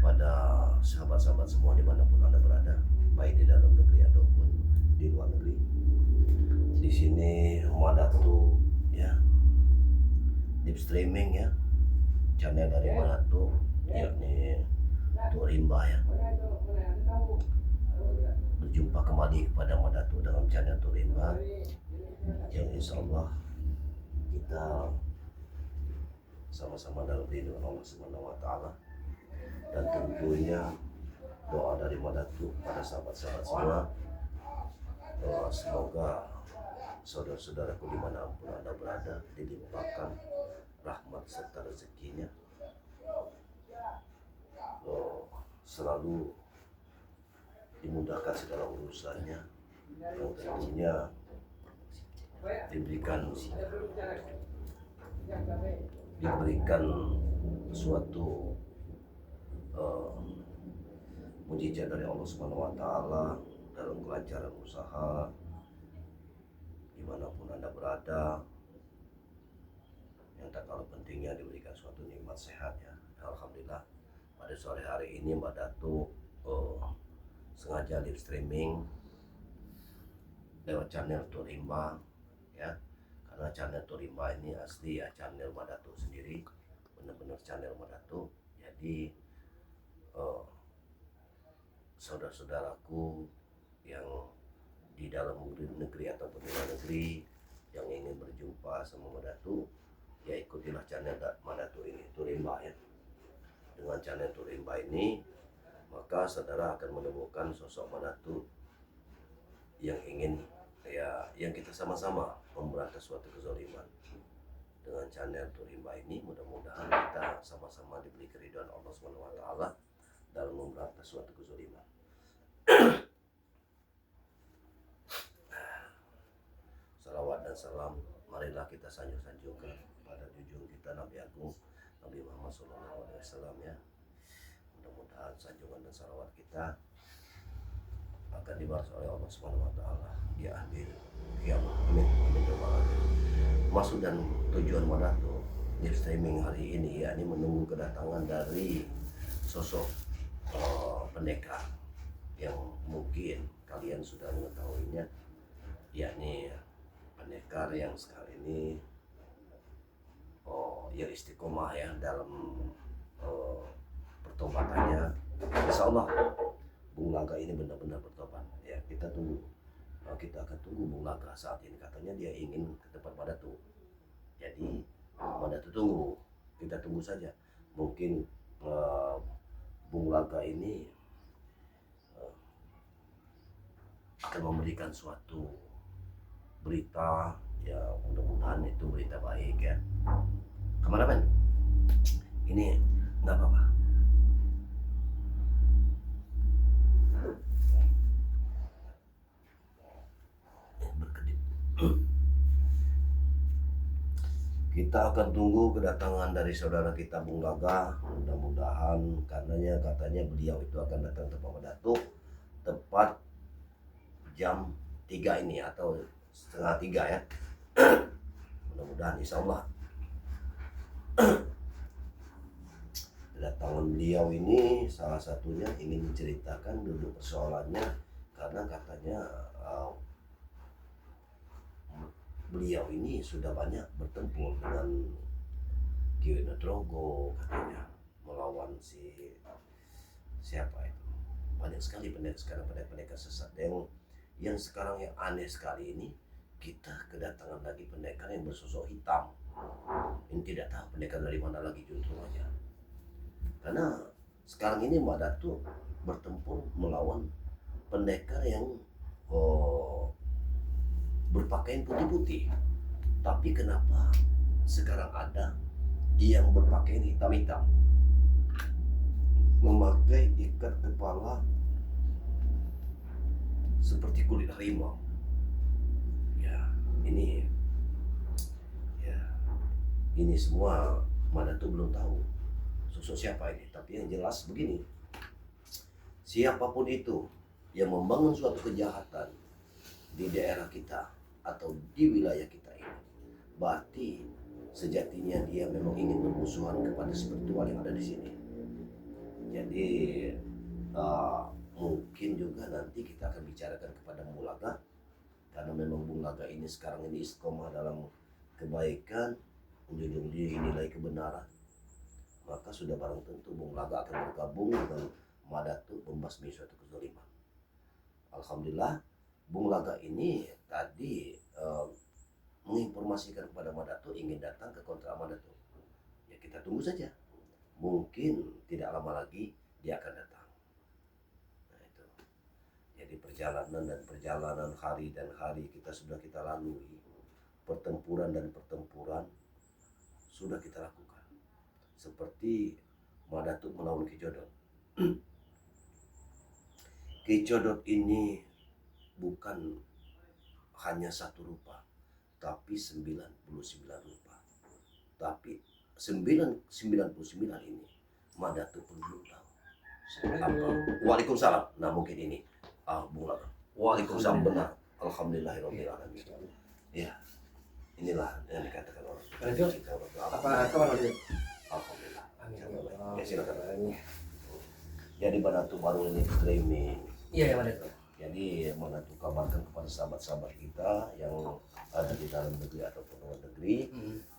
kepada sahabat-sahabat semua dimanapun Anda berada, baik di dalam negeri ataupun di luar negeri. Di sini Madatu ya, deep streaming ya, channel dari Madatu yakni Turimba ya. Berjumpa kembali kepada Madatu dalam channel Turimba yang insya Allah kita sama-sama dalam lindungan Allah Subhanahu wa Ta'ala, dan tentunya doa dari Madatu pada sahabat-sahabat semua, semoga saudara-saudaraku dimanapun Anda berada dilimpahkan rahmat serta rezekinya, selalu dimudahkan segala urusannya, dan tentunya diberikan suatu mujizat dari Allah Subhanahu wa Ta'ala dalam kelancaran usaha dimanapun Anda berada, yang tak kalah pentingnya diberikan suatu nikmat sehat ya. Alhamdulillah pada sore hari ini Mbak Datu sengaja live streaming lewat channel Turimba ya, karena channel Turimba ini asli ya channel Mbak Datu sendiri, benar-benar channel Mbak Datu. Jadi saudara-saudaraku yang di dalam negeri ataupun di luar negeri yang ingin berjumpa sama Madatu, ya ikutilah channel Madatu ini, Turimba ya. Dengan channel Turimba ini, maka saudara akan menemukan sosok Madatu yang ingin ya, yang kita sama-sama memberantas suatu kezaliman. Dengan channel Turimba ini mudah-mudahan kita sama-sama diberi keridhaan Allah Subhanahu wa Ta'ala dalam memberantas suatu kezaliman. Salawat dan salam marilah kita sanjung-sanjungkan pada junjungan kita Nabi Agung Nabi Muhammad SAW ya. Mudah-mudahan sanjungan dan salawat kita akan dibalas oleh Allah Subhanahu wa Ta'ala di akhir kiamat. Amin. Maksud dan tujuan Madatu live streaming hari ini yakni menunggu kedatangan dari sosok pendekar yang mungkin kalian sudah mengetahuinya, yakni pendekar yang sekarang ini yang istiqomah ya dalam pertobatannya. Insya Allah Bung Laga ini benar-benar bertobat ya. Kita tunggu, kita akan tunggu Bung Laga. Saat ini katanya dia ingin ke tempat Madatu, jadi Madatu tunggu, kita tunggu saja. Mungkin Bung Laga ini akan memberikan suatu berita ya, mudah-mudahan itu berita baik ya. Kameramen, ini nggak apa-apa. Berkedip. Kita akan tunggu kedatangan dari saudara kita Bung Laga. Mudah-mudahan katanya beliau itu akan datang tepat Madatu tepat jam 3 ini atau setengah 3 ya. Mudah-mudahan insya Allah kedatangan beliau ini salah satunya ingin menceritakan dulu persoalannya, karena katanya beliau ini sudah banyak bertempur dengan Ki Drogo katanya, melawan siapa itu, banyak sekali pendekar sesat yang sekarang yang aneh sekali ini, kita kedatangan lagi pendekar yang bersosok hitam. Ini tidak tahu pendekar dari mana lagi juntrungannya, karena sekarang ini Mbak Datu bertempur melawan pendekar yang berpakaian putih-putih. Tapi kenapa sekarang ada yang berpakaian hitam-hitam, memakai ikat kepala seperti kulit harimau ya. Ini semua Madatu belum tahu sosok siapa ini, tapi yang jelas begini, siapapun itu yang membangun suatu kejahatan di daerah kita atau di wilayah kita ini, berarti sejatinya dia memang ingin bermusuhan kepada spiritual yang ada di sini. Jadi Jadi mungkin juga nanti kita akan bicarakan kepada Bung Laga, karena memang Bung Laga ini sekarang ini istiqomah dalam kebaikan, menjunjung tinggi nilai kebenaran, maka sudah barang tentu Bung Laga akan bergabung dengan Madatu membasmi suatu kezaliman. Alhamdulillah Bung Laga ini tadi menginformasikan kepada Madatu ingin datang ke kontrak Madatu. Ya kita tunggu saja, mungkin tidak lama lagi dia akan datang. Jadi perjalanan hari dan hari kita lalui, pertempuran dan pertempuran sudah kita lakukan. Seperti Madatu melawan Ki Jodot. Ki Jodot ini bukan hanya satu rupa, tapi 99 rupa. Tapi 99 ini Madatu pun belum tahu. Apa? Waalaikumsalam. Nah mungkin ini Bung Laga. Waalaikumsalam, benar. Alhamdulillahirabbil alamin. Ya, inilah yang dikatakan orang. Apa namanya? Alhamdulillah. Ya silakan. Jadi Madatu baru ini streaming. Iya, Madatu. Jadi Madatu kabarkan kepada sahabat-sahabat kita yang ada di dalam negeri ataupun luar negeri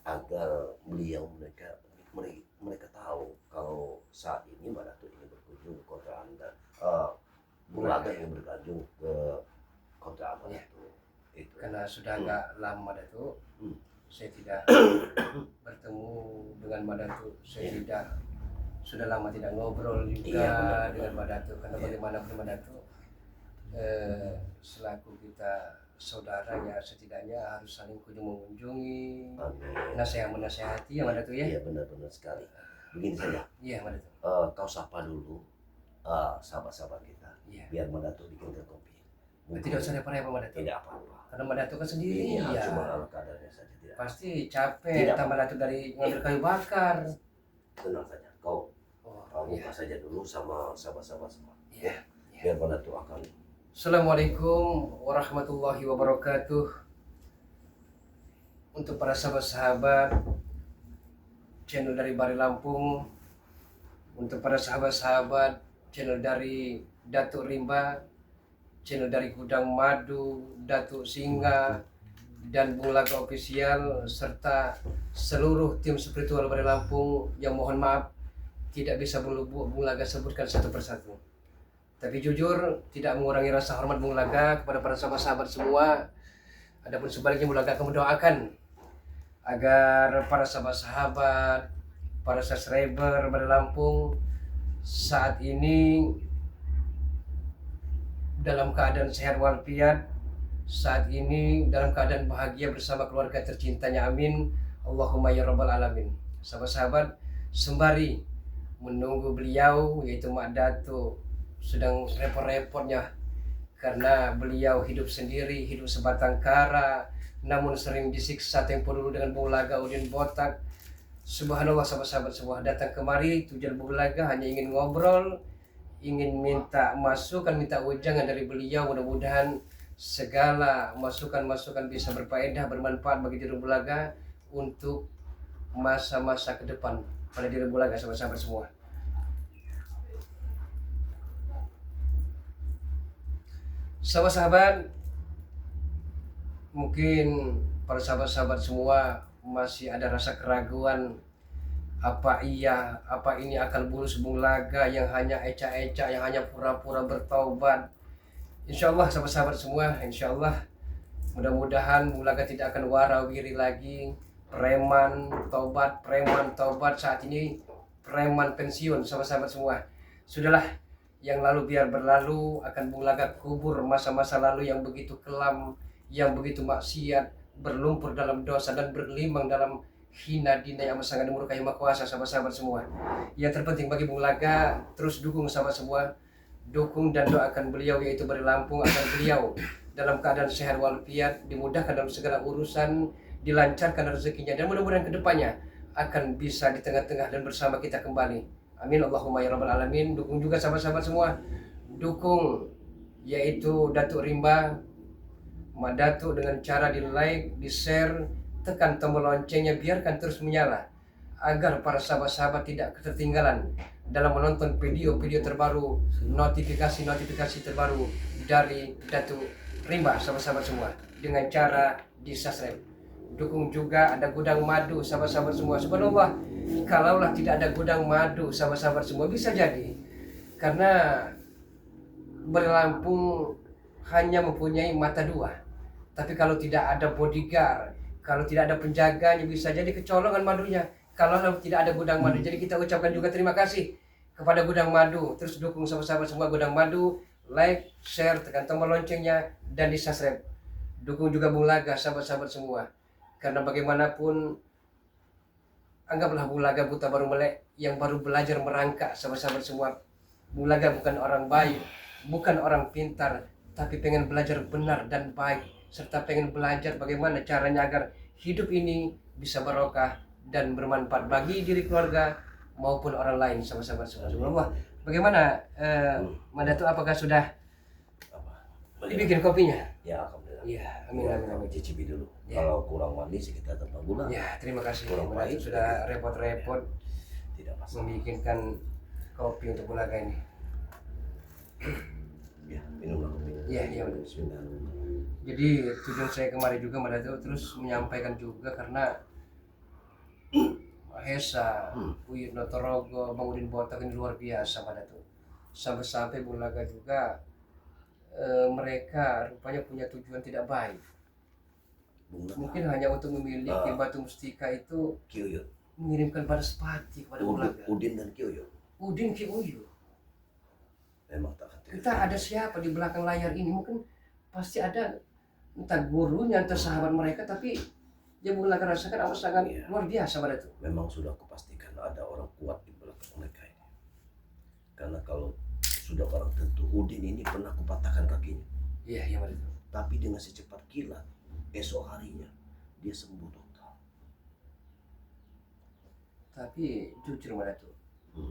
agar mereka tahu kalau saat ini Madatu ingin berkunjung ke kota Anda. Bung Laga yang berkunjung ke kota Madatu. Itu. Karena sudah agak lama Madatu, saya tidak bertemu dengan Madatu. Saya sudah lama tidak ngobrol juga dengan Madatu. Karena bagaimanapun Madatu selaku kita saudara ya, setidaknya harus saling kunjung mengunjungi, menasehati ya Madatu ya. Iya benar-benar sekali. Begini saja. Iya Madatu. Kau sapa dulu sahabat-sahabat kita. Iya. Biar Madatu bikin kopi. Tidak usah repot-repot Madatu. Tidak apa-apa. Karena Madatu kan sendiri ini ya. Cuma ala kadarnya saja. Tidak. Pasti capek. Madatu dari ngambil kayu bakar. Tenang saja. Kau buka saja dulu sama sahabat-sahabat semua. Iya. Biar Madatu akan. Assalamualaikum warahmatullahi wabarakatuh. Untuk para sahabat-sahabat channel dari Bari Lampung, untuk para sahabat-sahabat channel dari Datuk Rimba, channel dari Gudang Madu, Datuk Singa, dan Bung Laga Official, serta seluruh tim spiritual Bari Lampung yang mohon maaf tidak bisa Bung Laga sebutkan satu persatu. Tapi jujur tidak mengurangi rasa hormat Bung Laga kepada para sahabat-sahabat semua. Adapun sebaliknya Bung Laga akan mendoakan agar para sahabat-sahabat, para subscriber Bari Lampung saat ini dalam keadaan sehat walafiat, saat ini dalam keadaan bahagia bersama keluarga tercintanya, amin. Allahumma ya rabbal alamin. Sahabat-sahabat, sembari menunggu beliau yaitu Mak Datuk sedang repot-repotnya karena beliau hidup sendiri, hidup sebatang kara, namun sering disiksa tempo dulu dengan Bung Laga Udin Botak. Subhanallah, sahabat-sahabat semua datang kemari tujuan Bung Laga hanya ingin ngobrol, ingin minta masukan, minta ujangan dari beliau. Mudah-mudahan segala masukan-masukan bisa berfaedah, bermanfaat bagi diri Bung Laga untuk masa-masa ke depan pada diri Bung Laga, sahabat-sahabat semua. Sahabat-sahabat, mungkin para sahabat-sahabat semua masih ada rasa keraguan, apa ini akal bulus Bung Laga yang hanya eca-eca, yang hanya pura-pura bertaubat. Insya Allah sahabat-sahabat semua, insya Allah mudah-mudahan Bung Laga tidak akan warawiri lagi, preman taubat. Saat ini preman pensiun, sahabat-sahabat semua. Sudahlah, yang lalu biar berlalu. Akan Bung Laga kubur masa-masa lalu yang begitu kelam, yang begitu maksiat, berlumpur dalam dosa dan bergelimang dalam hina dina yang sangat dimurkai Maha Kuasa, sahabat-sahabat semua. Yang terpenting bagi Bung Laga, terus dukung sahabat semua, dukung dan doakan beliau yaitu Bari Lampung agar beliau dalam keadaan sehat walafiat, dimudahkan dalam segala urusan, dilancarkan rezekinya, dan mudah-mudahan kedepannya akan bisa di tengah-tengah dan bersama kita kembali. Amin Allahumma ya rabbal alamin. Dukung juga sahabat-sahabat semua, dukung yaitu Datuk Rimba, Mak Datuk dengan cara di like, di share, tekan tombol loncengnya, biarkan terus menyala agar para sahabat-sahabat tidak ketertinggalan dalam menonton video-video terbaru, notifikasi-notifikasi terbaru dari Datuk Rimba, sahabat-sahabat semua, dengan cara di subscribe. Dukung juga ada gudang madu, sahabat-sahabat semua. Subhanallah, kalaulah tidak ada gudang madu, sahabat-sahabat semua, bisa jadi karena Berlampung hanya mempunyai mata dua. Tapi kalau tidak ada bodyguard, kalau tidak ada penjaganya, bisa jadi kecolongan madunya. Kalau tidak ada gudang madu. Jadi kita ucapkan juga terima kasih kepada gudang madu. Terus dukung sahabat-sahabat semua gudang madu, like, share, tekan tombol loncengnya, dan di subscribe. Dukung juga Bung Laga, sahabat-sahabat semua. Karena bagaimanapun, anggaplah Bung Laga buta baru melek yang baru belajar merangkak, sahabat-sahabat semua. Bung Laga bukan orang baik, bukan orang pintar, tapi pengen belajar benar dan baik, serta pengen belajar bagaimana caranya agar hidup ini bisa barokah dan bermanfaat bagi diri keluarga maupun orang lain, sahabat-sahabat semua. Bagaimana Mandatu, apakah sudah dibikin kopinya? Ya, alhamdulillah. Iya, amin amin amin. Cicipi dulu. Ya. Kalau kurang manis kita tambah gula. Ya, terima kasih Kurang Mandatu pahit, sudah repot-repot tidak masalah. membikinkan kopi untuk Bung Laga ini. Ya, minumlah kopi. Iya, iya betul. Bismillah. Jadi tujuan saya kemarin juga Mandatu terus menyampaikan juga karena Mahesa, Uyut Notorogo, Bang Udin Botak ini luar biasa Mandatu. Sampai-sampai Bung Laga juga mereka rupanya punya tujuan tidak baik. Mungkin hanya untuk memiliki batu mustika itu Kyuyut. mengirimkan balas pati kepada Bung Laga. Udin dan Kyuyut. Udin Ki Uyut. Memang tak hati. Kita ada siapa di belakang layar ini? Mungkin pasti ada entah gurunya, entah sahabat mereka, tapi yang Bung Laga rasakan amat sangat luar biasa pada itu. Memang sudah kupastikan ada orang kuat di belakang mereka ini. Karena kalau sudah barang tentu Udin ini pernah kupatahkan kakinya. Iya, iya pada itu. Tapi dengan secepat kilat esok harinya dia sembuh total. Tapi jujur pada itu,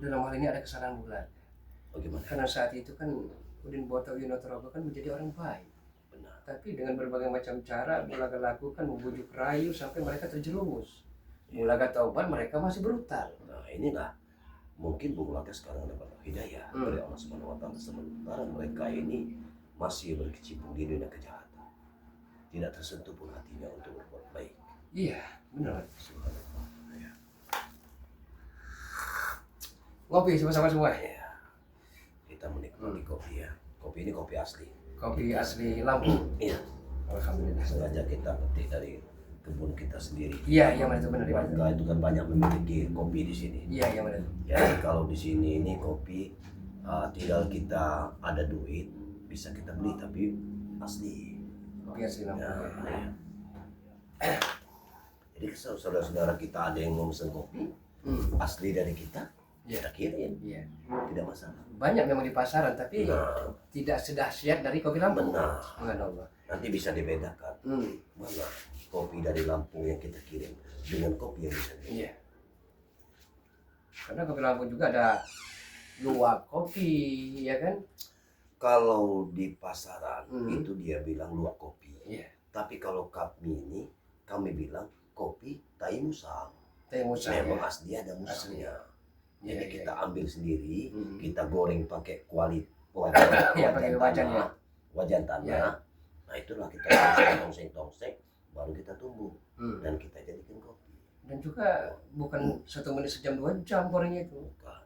dalam hal ini ada kesalahan Bung Laga. Bagaimana? Karena saat itu kan Udin Botak Uyut Notorogo kan menjadi orang baik. Benar. Tapi dengan berbagai macam cara Bung Laga lakukan, membujuk rayu sampai mereka terjerumus. Bung Laga taubat, mereka masih brutal. Nah, inilah mungkin Bung Laga sekarang dapat hidayah dari Allah Subhanahu wa taala, sementara mereka ini masih berkecimpung di dunia kejahatan. Tidak tersentuh pun hatinya untuk berbuat baik. Iya, benar. Subhanallah. Ya. Ngopi sama-sama semua. Ya. Kita menikmati kopi ya. Kopi ini kopi asli. Kopi asli Lampung. Iya. Alhamdulillah. Sengaja kita petik dari kebun kita sendiri. Iya, iya benar, benar. Warga itu kan banyak memiliki kopi di sini. Iya, iya benar. Ya, kalau di sini ini kopi tinggal kita ada duit bisa kita beli tapi asli. Kopi asli Lampung. Ya, ya. Jadi saudara-saudara kita ada yang mau pesan kopi asli dari kita, kita kirim, Iya. tidak masalah. Banyak memang di pasaran, tapi Nah, tidak sedahsyat dari kopi Lampung. benar. Subhanallah. Nanti bisa dibedakan mana kopi dari Lampung yang kita kirim dengan kopi yang bisa dikirim. Iya. Karena kopi Lampung juga ada luwak kopi, ya kan? Kalau di pasaran itu dia bilang luwak kopi. Iya. Tapi kalau kami bilang kopi tai musang. Teh musang. Memang asli ada musangnya. Jadi Iya, kita ambil sendiri, Hmm. kita goreng pakai Iya, pakai wajan ya. wajan tanah. Iya. Nah itulah kita tongseng, baru kita tumbuk dan kita jadikan kopi. Dan juga bukan 1 menit sejam 2 jam gorengnya itu. Bukan.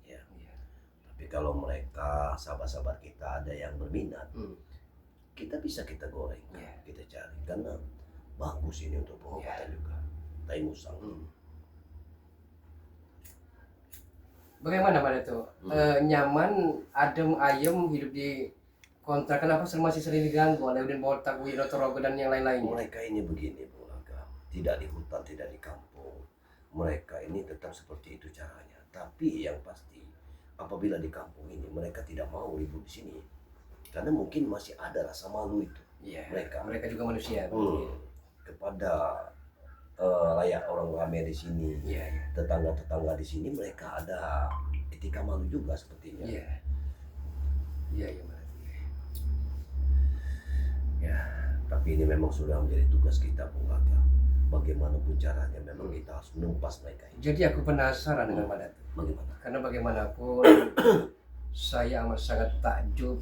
Ya. Iya. Tapi kalau mereka sahabat-sahabat kita ada yang berminat, kita bisa kita goreng, Iya. kita cari karena bagus ini untuk pengobatan juga. Tai musang. Bagaimana pada itu? Nyaman, adem, ayem hidup di kontrakan apa masih sering diganggu oleh Udin Botak, Uyut Notorogo dan yang lain-lainnya? Mereka ini begini, Bung Laga. Tidak di hutan, tidak di kampung. Mereka ini tetap seperti itu caranya. Tapi yang pasti, apabila di kampung ini mereka tidak mau ribut di sini, karena mungkin masih ada rasa malu itu. Iya. Mereka. Mereka juga manusia. Kepada layak orang ramai di sini, Iya. tetangga-tetangga di sini mereka ada etika malu juga sepertinya. Iya. Iya, iya. Ya, tapi ini memang sudah menjadi tugas kita, Bung Laga. bagaimanapun caranya memang kita harus menumpas mereka ini. Jadi aku penasaran dengan Pak Datuk. Bagaimana? Karena bagaimanapun saya amat sangat takjub,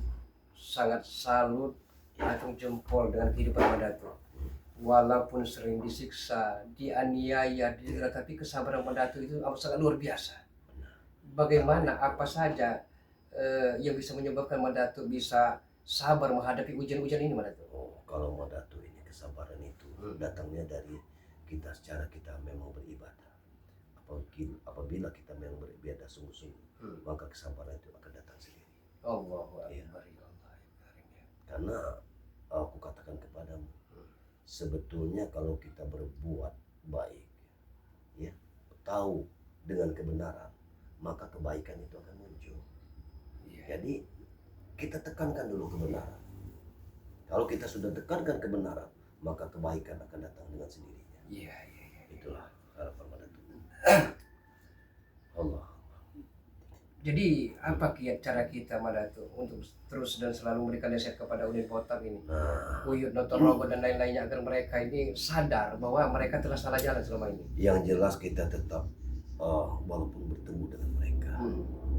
sangat salut, acung jempol dengan kehidupan Pak Datuk. Walaupun sering disiksa, dianiaya, tapi kesabaran Pak Datuk itu amat sangat luar biasa. Bagaimana, apa saja yang bisa menyebabkan Pak Datuk bisa sabar menghadapi ujian-ujian ini, Pak Datuk? Oh, kalau mau Datu ini kesabaran itu datangnya dari kita secara kita memang beribadah. Apabila kita memang beribadah sungguh-sungguh, maka kesabaran itu akan datang sendiri. Allahu Iya. Akbar. Ya Allah, ya Karim, ya. Karena aku katakan kepadamu, sebetulnya kalau kita berbuat baik, ya, tahu dengan kebenaran, maka kebaikan itu akan muncul. Iya. Jadi kita tekankan dulu kebenaran. Kalau kita sudah tekankan kebenaran, maka kebaikan akan datang dengan sendirinya. Iya, iya, iya. Itulah harapan pada Tuhan. Allah. Jadi apa cara kita Pak Datuk untuk terus dan selalu memberikan nasihat kepada Udin Botak ini, Nah, Uyut, Dr. Rogo dan lain-lainnya agar mereka ini sadar bahwa mereka telah salah jalan selama ini. yang jelas kita tetap walaupun bertemu dengan mereka,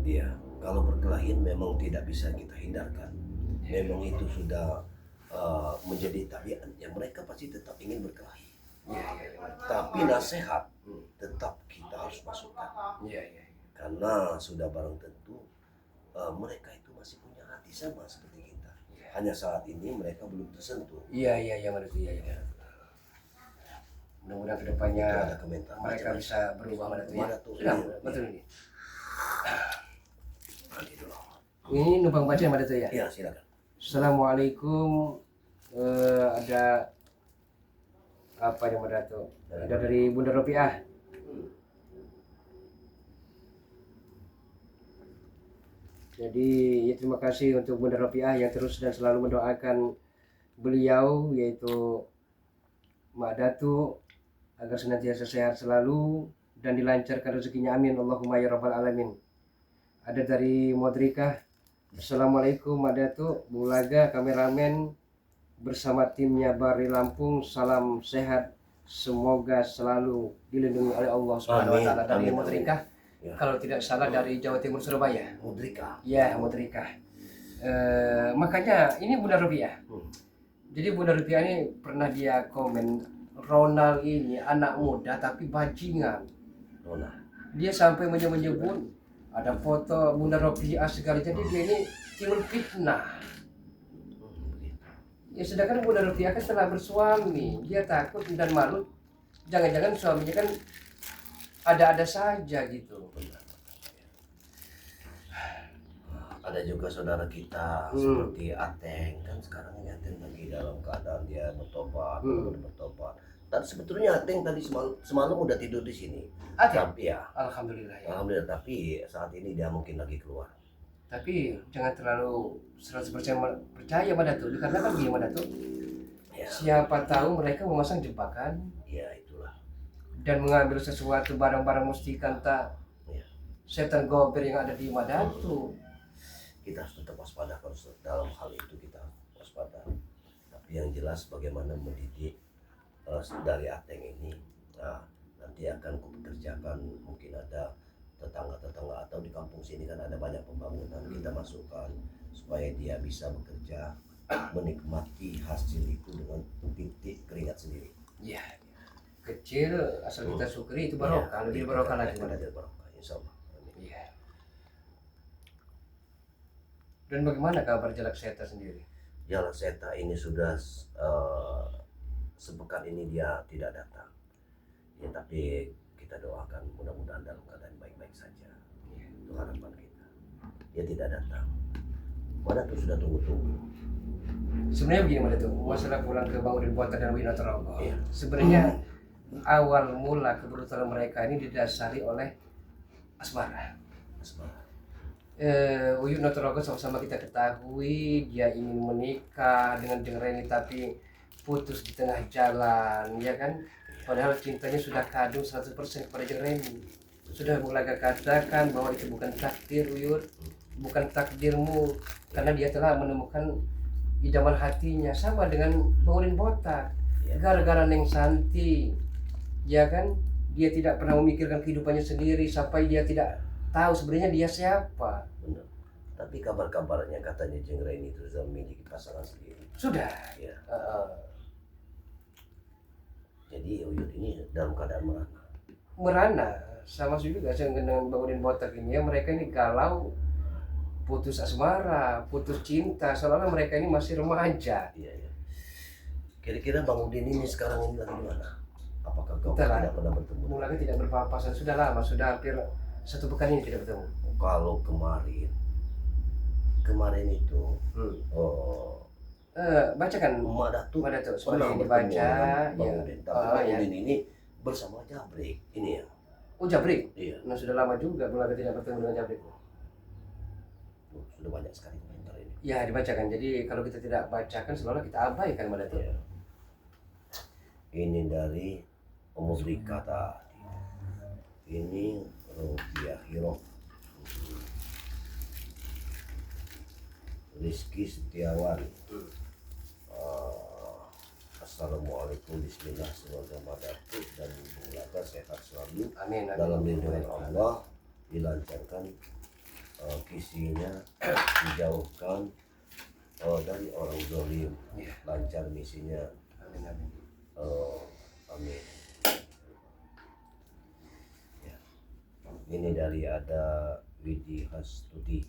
ya, kalau perkelahian memang tidak bisa kita hindarkan. Memang itu sudah menjadi tabiatnya. Mereka pasti tetap ingin berkelahi. Iya, iya, iya. Tapi nasihat tetap kita harus masukkan. Iya, iya. Karena sudah barang tentu mereka itu masih punya hati sama seperti kita. Hanya saat ini mereka belum tersentuh. Iya, iya, iya, Pak Datuk. Iya, iya. Mudah-mudahan kedepannya Itu ada komentar mereka macam-macam. bisa berubah, Pak Datuk. Pak Ya. Datuk, Sudah, iya, betul iya. ini. Nanti dulu. Ini numpang baca Pak Datuk ya. Ya, silakan. Assalamualaikum. Ada apa yang Pak Datuk? Ada dari Bunda Ropiah. Jadi ya terima kasih untuk Bunda Ropiah yang terus dan selalu mendoakan beliau yaitu Mak Datu agar senantiasa sehat selalu dan dilancarkan rezekinya, amin Allahumma ya rabbal alamin. Ada dari Modrika. Assalamualaikum Mak Datu, Bung Laga, kameramen bersama timnya Bari Lampung, salam sehat, semoga selalu dilindungi oleh Allah Subhanahu wa taala. Dari Amin. Modrika, Ya. kalau tidak salah dari Jawa Timur, Surabaya. Mudrika. Ya, Modrika. Makanya ini Bunda Rupiah. Jadi Bunda Rupiah ini pernah dia komen, Ronald ini anak muda tapi bajingan. Nona. Dia sampai menyebut ada foto Bunda Rupiah segala, jadi dia ini timbul fitnah. Ya sedangkan Bunda Rupiah kan telah bersuami, dia takut dan malu. Jangan-jangan suaminya kan ada-ada saja gitu. Ada juga saudara kita seperti Ateng, kan sekarang ini Ateng lagi dalam keadaan dia bertobat, bertobat. Dan sebetulnya Ateng tadi semalam udah tidur di sini. Ateng? Tapi ya, Alhamdulillah ya. alhamdulillah, tapi saat ini dia mungkin lagi keluar. Tapi jangan terlalu 100% percaya pada Datuk, karena kan gini pada Datuk, Ya, siapa tahu mereka memasang jebakan ya itulah. dan mengambil sesuatu barang-barang mustika, entah Ya. setan gober yang ada di Madatu. Kita harus tetap waspada kalau dalam hal itu kita waspada. Tapi yang jelas bagaimana mendidik dari Ateng ini, nah, nanti akan kupekerjakan, mungkin ada tetangga-tetangga atau di kampung sini kan ada banyak pembangunan, kita masukkan supaya dia bisa bekerja, menikmati hasil itu dengan titik keringat sendiri. Ya, kecil asal kita syukuri itu barokah, lebih barokah lagi. Ada barokah, insya Allah. Amin. Iya. Dan bagaimana kabar Jalak Seta sendiri? Jalan Seta ini sudah sepekan ini dia tidak datang. Ya, tapi kita doakan mudah-mudahan dalam keadaan baik-baik saja. Itu harapan kita. Dia tidak datang. Mana tuh sudah tunggu-tunggu. Sebenarnya begini Pada Datuk, masalah pulang ke Bang Udin Botak dan Winata Rogo. Iya. Sebenarnya awal mula keberuntungan mereka ini didasari oleh asmara. Asmara. Uyut Notorogo sama-sama kita ketahui dia ingin menikah dengan Jeng Reni tapi putus di tengah jalan, ya kan? Padahal cintanya sudah kadung 100% kepada Jeng Reni. Sudah Bulaga katakan bahwa itu bukan takdir Uyut, bukan takdirmu, karena dia telah menemukan idaman hatinya. Sama dengan Bang Udin Botak, gara-gara Neng Santi Ya kan? Dia tidak pernah memikirkan kehidupannya sendiri sampai dia tidak tahu sebenarnya dia siapa. Benar. Tapi kabar-kabarnya katanya Jeng Reni itu sudah memiliki pasangan sendiri. Sudah. Ya. Jadi Uyut ini dalam keadaan merana. Merana sama juga dengan Bang Udin Botak ini ya, mereka ini galau, putus asmara, putus cinta, soalnya mereka ini masih remaja. Iya, iya. Kira-kira Bang Udin ini sekarang ini lagi di mana? Apakah kau Entahlah. tidak pernah bertemu? Mulanya tidak berpapasan, sudah lama, sudah hampir 1 pekan ini tidak bertemu. Kalau kemarin itu, bacakan Emak Datuk Mak Datuk pernah seperti bertemu dibaca dengan Bang ya. Udin. Tapi Bang Udin ini bersama Jabrik ini ya. Oh, Jabrik. Iya. Nah, sudah lama juga mulai tidak bertemu dengan Jabrik. Sudah banyak sekali komentar ini. Ya, dibacakan. Jadi kalau kita tidak bacakan selalu kita abaikan Mak Datuk. Iya. Ini dari Om Rika tadi. Ini Rupiah Hiro. Rizky Setiawan. Assalamualaikum, bismillah, semoga Mak Datuk dan Bung Laka sehat selalu. Amin. Dalam lindungan Allah, dilancarkan kisinya, dijauhkan dari orang zalim, lancar misinya. Amin. Amin. Amin. Ya. Ini dari ada Widi Hastuti.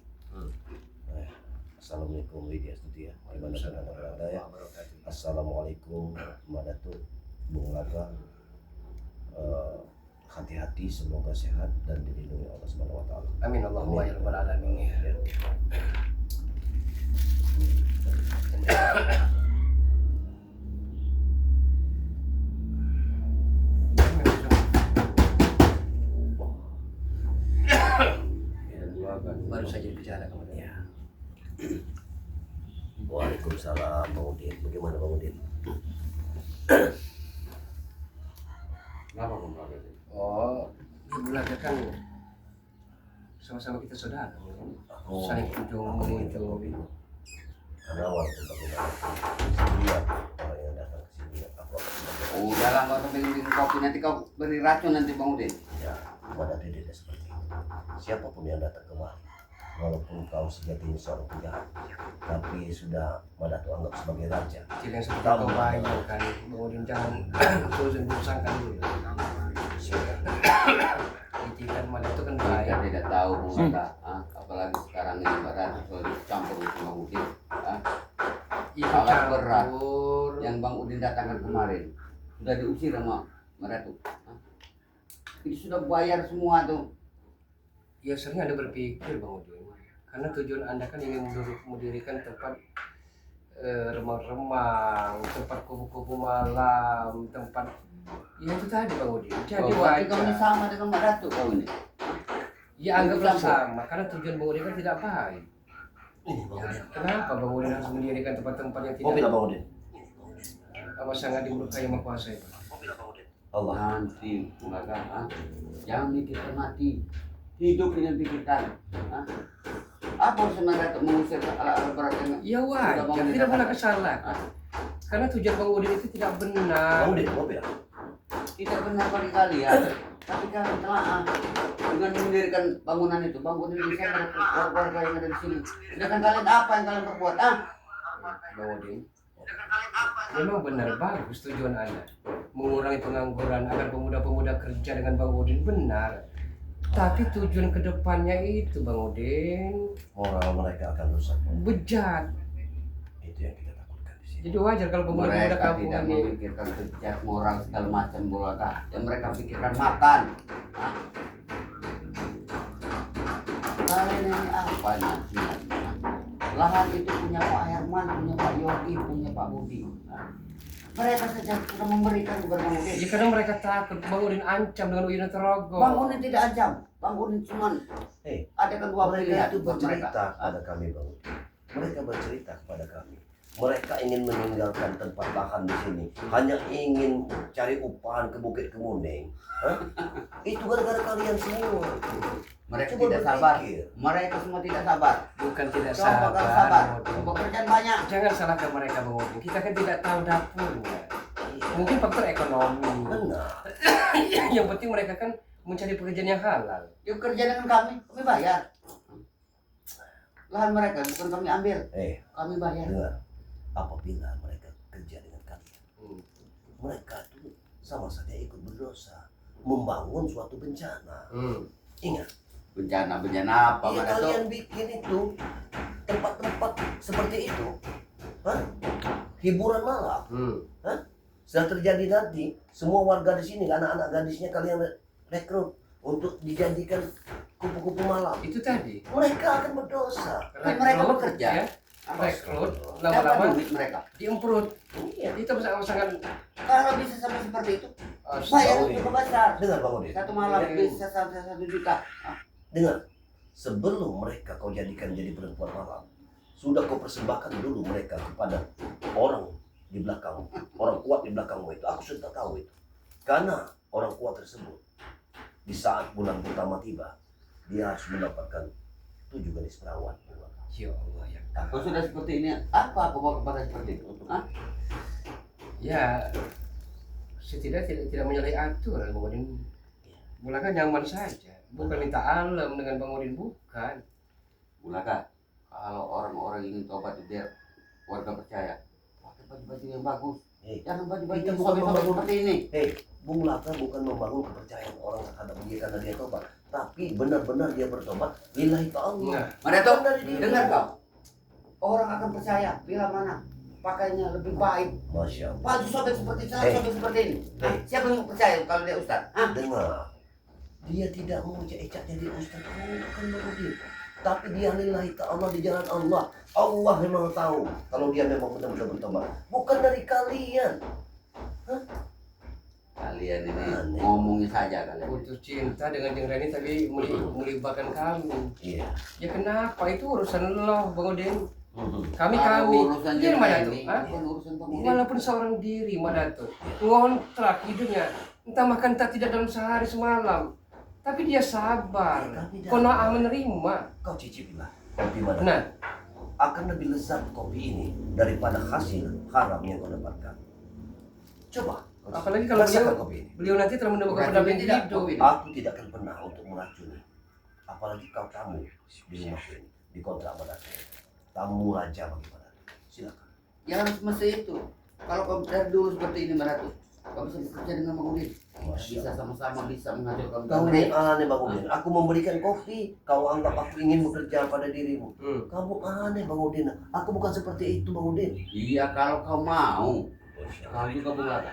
Assalamualaikum Widi Hastuti ya. Di mana Anda berada ya. Assalamualaikum Mak Datuk, Bung Laka. Hati-hati, semoga sehat dan dilindungi Allah Subhanahu wa taala. Amin Allahumma ya rabbal alamin. Baru saja bicara kemudian. Ya. Waalaikumsalam Bang Udin. Bagaimana Bang Udin? Kenapa Bang Laka? Oh, Ibu Laka kan sama-sama kita saudara. Saling kunjung mengunjung. Karena waktu bagaimana sendirian orang yang datang ke sini aku akan sebagai Udah lah, nggak usah bikin kopi, nanti kau beri racun nanti Bang Udin. ya kepada diri seperti itu. Siapapun yang datang kemari, walaupun kau sejatinya seorang penjahat, tapi sudah Mak Datuk anggap sebagai raja. Kecil yang seperti kau bayangkan, Bang Udin jangan suzon bersangka dulu. Itikan Mak Datuk kan Kita baik. tidak tahu Bang Laka, apalagi sekarang ini Mbak Datuk campur dengan Bang Udin. Ibu Sangat berat. campur. Yang Bang Udin datangkan kemarin sudah diusir sama Mbak Datuk. Itu sudah bayar semua tuh. Ya sering Anda berpikir Bang Udin, karena tujuan Anda kan ingin mendirikan tempat remang-remang, tempat kubu-kubu malam, tempat ya itu tadi Bang Udin. Jadi Berarti kau ini wajar. sama dengan Mbak Datuk kau ini. Ya anggaplah sama, karena tujuan Bang Udin kan tidak baik. Ini Bang Udin. Kenapa Bang Udin harus mendirikan tempat-tempat yang Mobil tidak Bang Udin. apa sangat dimurkai Yang Maha Kuasa itu? Mobil Bang Udin. Allah. Nanti Bang Laka, jangan mikirkan mati. Hidup dengan pikirkan. Apa urusan Mbak Datuk mengusir berat yang Ya wajar, Bang Udin tidak pernah datangkan? kesalahan. Karena tujuan Bang Udin itu tidak benar. Bang Udin, mobil. Tidak benar bagi kalian, tapi kalian telah dengan mendirikan bangunan itu, Bang Udin bisa merekrut warga yang ada di sini. Sedangkan kalian apa yang kalian perbuat? Bang Udin, memang benar bagus tujuan Anda mengurangi pengangguran agar pemuda-pemuda kerja dengan Bang Udin, benar. Tapi tujuan kedepannya itu Bang Udin Moral mereka akan rusak. bejat. Itu yang kita takutkan di sini. Jadi wajar kalau pemuda-pemuda Mereka kampung tidak ini memikirkan bejat moral segala macam bola. Yang mereka pikirkan makan. Kalian ini apa nanti? Lahan itu punya Pak Herman, punya Pak Yogi, punya Pak Budi. Mereka saja sudah memberikan kepada Bang Udin. ya karena mereka takut Bang Udin ancam dengan Uyun Terogo. Bang Udin tidak ancam. Bang Udin cuma ada kedua Mereka pilihan itu buat mereka. bercerita kepada kami Bang Udin. Mereka bercerita kepada kami. Mereka ingin meninggalkan tempat lahan di sini, hanya ingin cari upahan ke Bukit Kemuning. Hah? Itu gara-gara kalian semua. Mereka Coba tidak sabar. berpikir. Mereka semua tidak sabar. Bukan tidak Coba kalian sabar. sabar, Bang Udin. Pekerjaan banyak. Jangan salahkan mereka Bang Udin. Kita kan tidak tahu dapurnya. Mungkin faktor ekonomi. Benar. Yang penting mereka kan mencari pekerjaan yang halal. Yuk kerja dengan kami bayar. Lahan mereka bukan kami ambil, kami bayar. Dengar, apabila mereka kerja dengan kalian, mereka itu sama saja ikut berdosa, membangun suatu bencana. Ingat, Bencana apa? iya, kalian bikin itu tempat-tempat seperti itu, hiburan malam. Sedang terjadi nanti, semua warga di sini, anak-anak gadisnya kalian rekrut untuk dijadikan kupu-kupu malam. Itu tadi. Mereka akan berdosa. Mereka bekerja. Ya, rekrut, Dapat lama-lama duit mereka. diemprut. Iya. Itu sangat Kalau bisa sampai seperti itu, bayar cukup besar. Dengar Bang Udin. Satu malam bisa sampai 1 juta. Dengar, sebelum mereka kau jadikan jadi perempuan malam, sudah kau persembahkan dulu mereka kepada orang di belakangmu, orang kuat di belakangmu itu. Aku sudah tahu itu. Karena orang kuat tersebut di saat bulan pertama tiba, dia harus mendapatkan 7 gadis perawan. Ya Allah ya. Aku sudah seperti ini, apa aku mau kepada seperti itu? Ya, setidaknya tidak menyalahi aturan Bang Udin. Bulaka nyaman saja, bukan minta alam dengan Bang Udin, bukan. Bulaka, kalau orang-orang ingin tobat biar warga percaya, pakai baju-baju yang bagus. Jangan baju-baju Kita yang bukan sobek-sobek membangun seperti ini. Bung Laka bukan membangun kepercayaan orang terhadap dia karena dia tobat, tapi benar-benar dia bertobat lillahi ta'ala. Mana tuh? Dengar kau. Orang akan percaya bila mana pakainya lebih baik. Masya Allah. Baju sobek seperti saya, sobek seperti ini. Siapa yang percaya kalau dia ustaz? Dengar, dia tidak mau ecak jadi ustaz, bukan Bang. Tapi dia lillahi ta'ala di jalan Allah. Allah memang tahu kalau dia memang benar-benar bertobat. Bukan dari kalian. Kalian ini ngomongin saja kalian. Putus cinta dengan Jeng Reni tapi melibatkan kami. Iya. Ya kenapa? Itu urusan lo Bang Udin. Kami Urusan dia Jeng mana tuh? Reni, bukan urusan Bang Udin. Walaupun seorang diri Madato ngontrak hidupnya, entah makan tak tidak dalam sehari semalam, tapi dia sabar, qanaah menerima. Kau cicipilah kopi mana? Nah, Akan lebih lezat kopi ini daripada hasil haram yang kau dapatkan. Coba. apalagi kalau rasakan kopi ini. beliau nanti telah menemukan Bukan pendamping tidak, hidup. kopi. Aku tidak akan pernah untuk meracuni. Apalagi kau tamu di rumah ini, di kontrak Madato. Tamu raja bagaimana? Silakan. Jangan mesti itu. Kalau kau dari dulu seperti ini Madato, kau bisa bekerja dengan Bang Udin. Bisa sama-sama bisa menghadirkan Kau Bang ini Udin. aneh Bang Udin. Aku memberikan kopi, kau anggap aku ingin bekerja pada dirimu. Hmm. Kamu aneh Bang Udin. Aku bukan seperti itu Bang Udin. Iya kalau kau mau, kau juga Bulaka.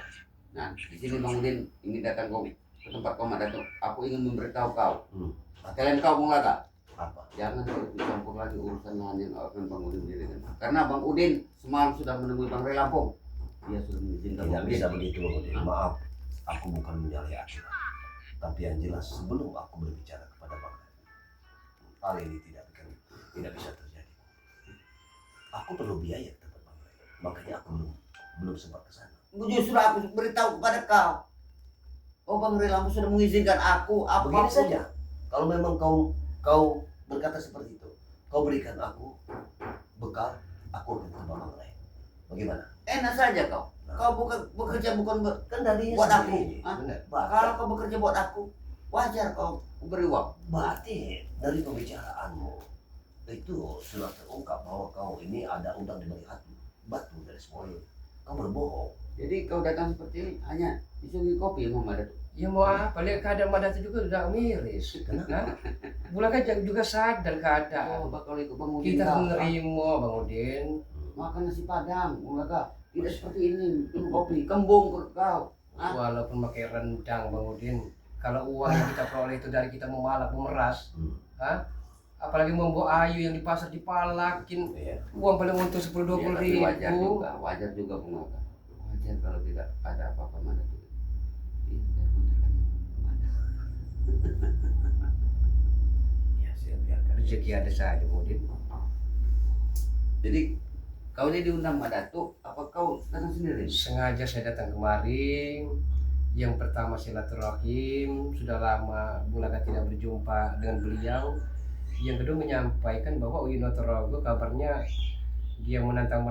Nah di sini Bang Udin ingin datang kau ke tempat kau Madato. Aku ingin memberitahu kau. Kalian kau Bulaka. Apa? Jangan campur lagi urusan lahan yang akan Bang Udin dirikan. Karena Bang Udin semalam sudah menemui Bang Rey Lampung. Dia sudah mengizinkan Tidak Bang Udin. bisa begitu Bang Udin. Maaf, aku bukan menyalahi aturan. Tapi yang jelas sebelum aku berbicara kepada Bang Rey, hal ini tidak bisa terjadi. Aku perlu biaya ke tempat Bang Rey. Makanya aku belum sempat ke sana. Justru aku beritahu kepada kau. Oh Bang Rey Lampung sudah mengizinkan aku Begini apapun. saja. Kalau memang kau berkata seperti itu, kau berikan aku bekal, aku akan ke Bang Rey. Bagaimana? Enak saja kau. Kau bukan bekerja bukan Kan dari buat aku. Benar. Kalau kau bekerja buat aku, wajar kau beri uang. Berarti dari pembicaraanmu itu sudah terungkap bahwa kau ini ada udang di balik batu dari semua ini. Kau berbohong. Jadi kau datang seperti ini hanya disuguhi kopi sama Madato. Ya mau apa? Lihat keadaan Madato juga udah miris. Kenapa? Nah, Bulaka juga sadar keadaan. Oh bakal ikut Bang Udin. Kita kau. menerima Bang Udin. Makan nasi padang, Bulaka. Tidak seperti ini, minum kopi, kembung perut kau. Walaupun pakai rendang Bang Udin, kalau uang yang kita peroleh itu dari kita memalak, memeras, apalagi membawa ayu yang di pasar dipalakin, Iya. uang paling untung 10-20 Iya, tapi ribu. wajar juga Bulaka. Wajar kalau tidak ada apa-apa Madato. Iya, biar kontrakannya ada. Ya, saya biarkan. Rezeki ada saja Bang Udin. Jadi kau ini diundang Madato, apa kau datang sendiri? Sengaja saya datang kemari. Yang pertama silaturahim, sudah lama Bulaka tidak berjumpa dengan beliau. Yang kedua menyampaikan bahwa Uyun Notorogo kabarnya dia menantang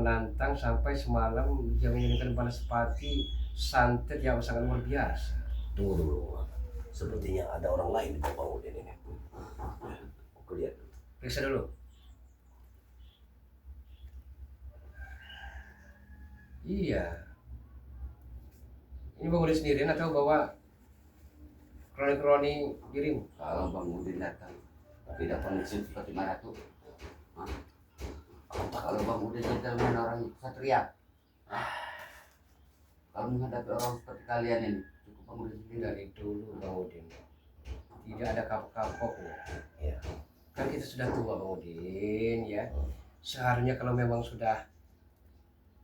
sampai semalam dia mengirimkan balas sepati santet yang sangat luar biasa. Tunggu dulu. Sepertinya ada orang lain di Bang Udin ini. Aku lihat. Periksa dulu. Iya. Ini Bang Udin sendirian atau bawa kroni-kroni dirimu? Kalau Bang Udin datang tidak kondisi seperti mana tuh? Hah? Kalau Bang Udin gentleman orang satria, kalau menghadapi orang seperti kalian ini cukup Bang Udin sendiri. Dari dulu Bang Udin tidak ada kapok-kapoknya. Ya. Kan kita sudah tua Bang Udin ya. Seharusnya kalau memang sudah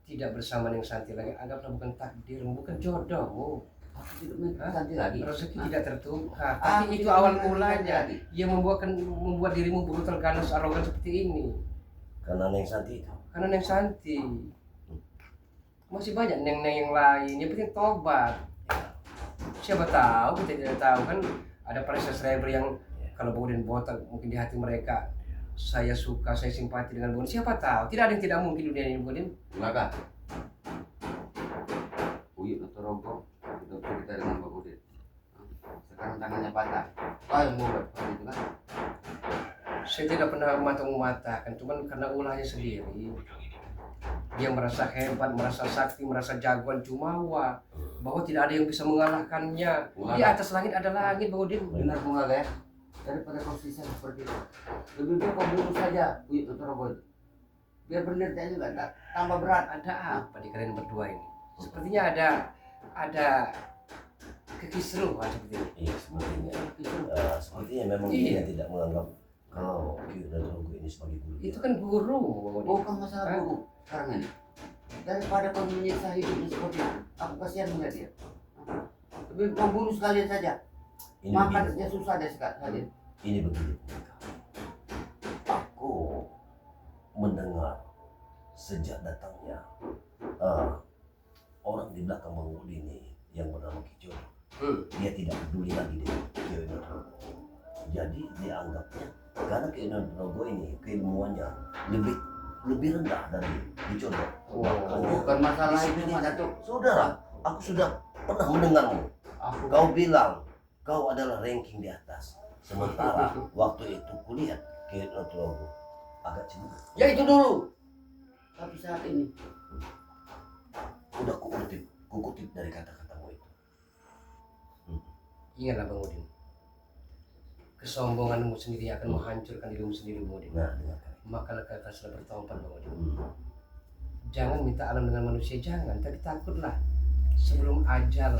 tidak bersama dengan Santi lagi, anggaplah bukan takdirmu, bukan jodohmu. Aku tidak mengganti lagi. Rezeki Hah? tidak tertukar. Aku Tapi itu tidak awal mengganti mulanya lagi. yang membuat dirimu brutal, ganas, arogan seperti ini. Karena Neng Santi itu. Karena Neng Santi masih banyak neng-neng yang lain. Yang penting tobat. Siapa tahu, kita tidak tahu kan ada para subscriber yang kalau Bang Udin botak mungkin di hati mereka saya suka, saya simpati dengan Bang Udin. Siapa tahu, tidak ada yang tidak mungkin dunia ini Bang Udin. Enggak. Uyuk atau rogo kita cerita dengan Bang Udin. Sekarang tangannya patah. Oh yang mau seperti itu kan? Saya tidak pernah memata-matakan, cuman karena ulahnya sendiri. Dia merasa hebat, merasa sakti, merasa jagoan Jumawa, bahwa tidak ada yang bisa mengalahkannya. Di atas langit ada langit, Bang Udin. Benar bunga ya? Daripada kau sisa seperti itu, lebih baik kau bunuh saja Uyuk atau rogo itu. Biar penderitaannya nggak tambah berat. Ada apa di kalian berdua ini? Sepertinya ada kekisruhan seperti ini. Iya, sepertinya. Sepertinya memang Iya. dia tidak menganggap kalau Kyu dan Rogo ini sebagai guru. Itu kan guru, Bang Udin. Bukan masalah guru sekarang ini. Daripada kau menyiksa hidupnya seperti itu, aku kasihan melihat dia. Lebih kau bunuh sekalian saja. Ini Makan begini. saja susah deh sekali. Ini begini. Aku mendengar sejak datangnya orang di belakang Bang Udin ini yang bernama Kijo. Dia tidak peduli lagi dengan Kijo dan Rogo. Jadi dia anggapnya karena Kijo dan Rogo ini keilmuannya lebih rendah dari Kijo. Bukan masalah itu Mak Datuk. Saudara, aku sudah pernah mendengarmu. Aku Kau bilang kau adalah ranking di atas. Sementara waktu itu kulihat Kijo dan Rogo agak cemburu. ya itu dulu. Tapi saat ini Udah kukutip dari kata-katamu itu. Ingatlah Bang Udin. Kesombonganmu sendiri akan menghancurkan dirimu sendiri, Bang Udin. Nah, dengarkan. Maka kata sudah bertobat, Bang Udin. Hmm. Jangan minta alam dengan manusia, jangan. Tapi takutlah sebelum ajal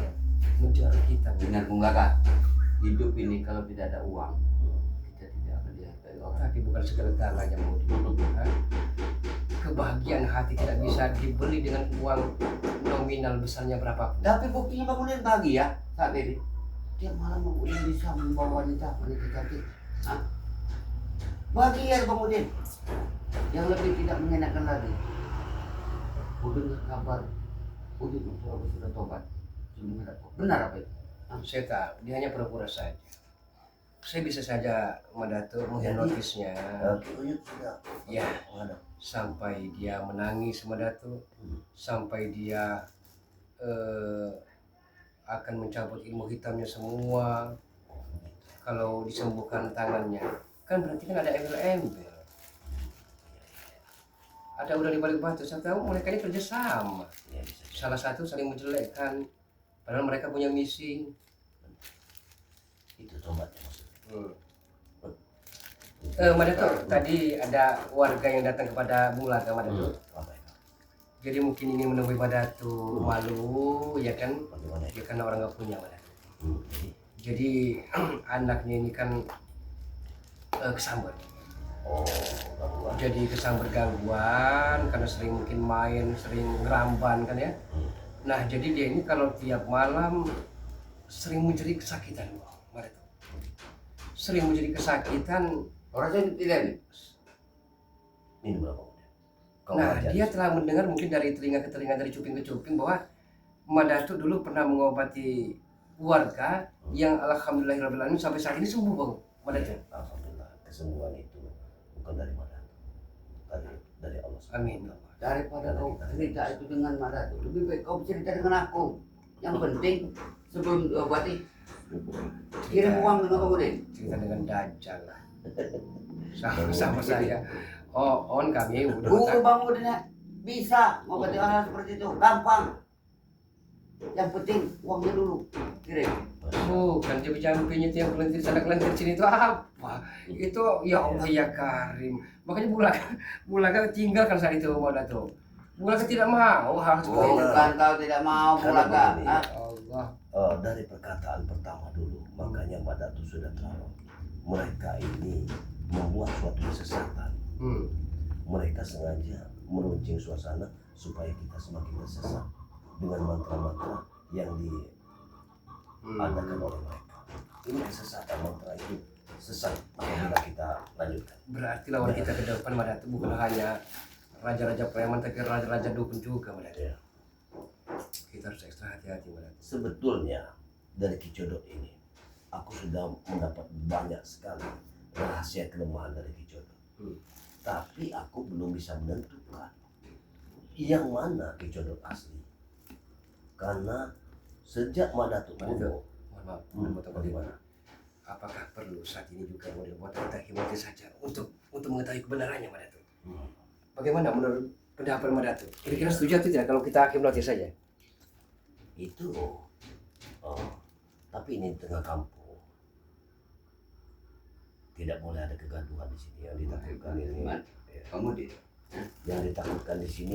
menjemput kita. Bang Udin. dengar Bung Gagak, hidup ini kalau tidak ada uang, kita tidak akan dihargai orang. Tapi bukan segala-galanya, Bang Udin. Hah? Kebahagiaan hati tidak bisa dibeli dengan uang nominal besarnya berapapun. Tapi buktinya Bang Udin bahagia saat ini. Tiap malam Bang Udin bisa membawa wanita cantik. Hah? Bahagia Bang Udin. Yang lebih tidak mengenakan lagi. Udin kabar Udin sudah tobat. Benar apa itu? Saya tahu, dia hanya pura-pura saja. Saya bisa saja Madatuk menghipnotisnya. Uyut sudah Ya, menghadap. sampai dia menangis Madatuk, sampai dia akan mencabut ilmu hitamnya semua. Kalau disembuhkan tangannya, kan berarti kan ada embel-embel. Ada udah di balik batu. Saya tahu mereka ini kerja sama. Ya, bisa. Salah satu saling menjelekkan, padahal mereka punya misi. Itu tobatnya maksudnya. Madatuk, tadi ada warga yang datang kepada Bung Laga, Madatuk. Apa itu? Jadi mungkin ini menemui Madatuk malu, ya kan? Bagaimana itu? Ya karena orang nggak punya, Madatuk. Jadi, Jadi anaknya ini kan kesambet. oh, gangguan. Jadi kesambet gangguan karena sering mungkin main, sering ngeramban kan ya. Nah jadi dia ini kalau tiap malam sering menjadi kesakitan, Madatuk. Sering menjadi kesakitan. Orang saya tidak nih. Minum berapa udah? Nah, dia telah mendengar mungkin dari telinga ke telinga, dari cuping ke cuping bahwa Madatuk dulu pernah mengobati warga yang alhamdulillahirrahmanirrahim sampai saat ini sembuh, Bang. Madatuk. Alhamdulillah, kesembuhan itu bukan dari mana, dari Allah. Amin. Daripada kau cerita itu dengan Mak Datuk, lebih baik kau cerita dengan aku. Yang penting sebelum berarti kirim uang dengan Bang Udin. Cerita dengan Dajjal lah. Sama saya. Oh, on kami udah Dulu Bang Udin ya, bisa mau kata hal seperti itu, gampang. Yang penting uangnya dulu kirim. bukan jampi-jampinya itu yang kelentir sana kelentir sini itu apa? Itu ya Allah ya Karim. Makanya Bulaga tinggalkan saat itu Bunda tuh. Bulaga tidak mau hal seperti itu. Bukan kau tidak mau Karena Bulaga. begini, Ah, Allah. Dari perkataan pertama dulu, makanya Mbak Datu sudah tahu mereka ini membuat suatu kesesatan. Mereka sengaja meruncing suasana supaya kita semakin tersesat dengan mantra-mantra yang diadakan oleh mereka. Ini kesesatan mantra itu sesat apabila kita lanjutkan. Berarti lawan kita ke depan Madatu bukan hanya raja-raja preman tapi raja-raja dukun juga Madatu. Ya. Kita harus ekstra hati-hati Madatu. Sebetulnya dari Kicodot ini aku sudah mendapat banyak sekali rahasia kelemahan dari Kicodot. Tapi aku belum bisa menentukan yang mana Kicodot asli. Karena sejak Madatu Madatu, Kuno, mohon maaf, bagaimana? Apakah perlu saat ini juga mau dibuat kita hipnotis saja untuk mengetahui kebenarannya Madatu? Bagaimana menurut pendapat Madatu? Kira-kira setuju atau tidak kalau kita hipnotis saja? itu tapi ini di tengah kampung, tidak boleh ada kegaduhan di sini. Yang ditakutkan ini, Kamu di yang ditakutkan di sini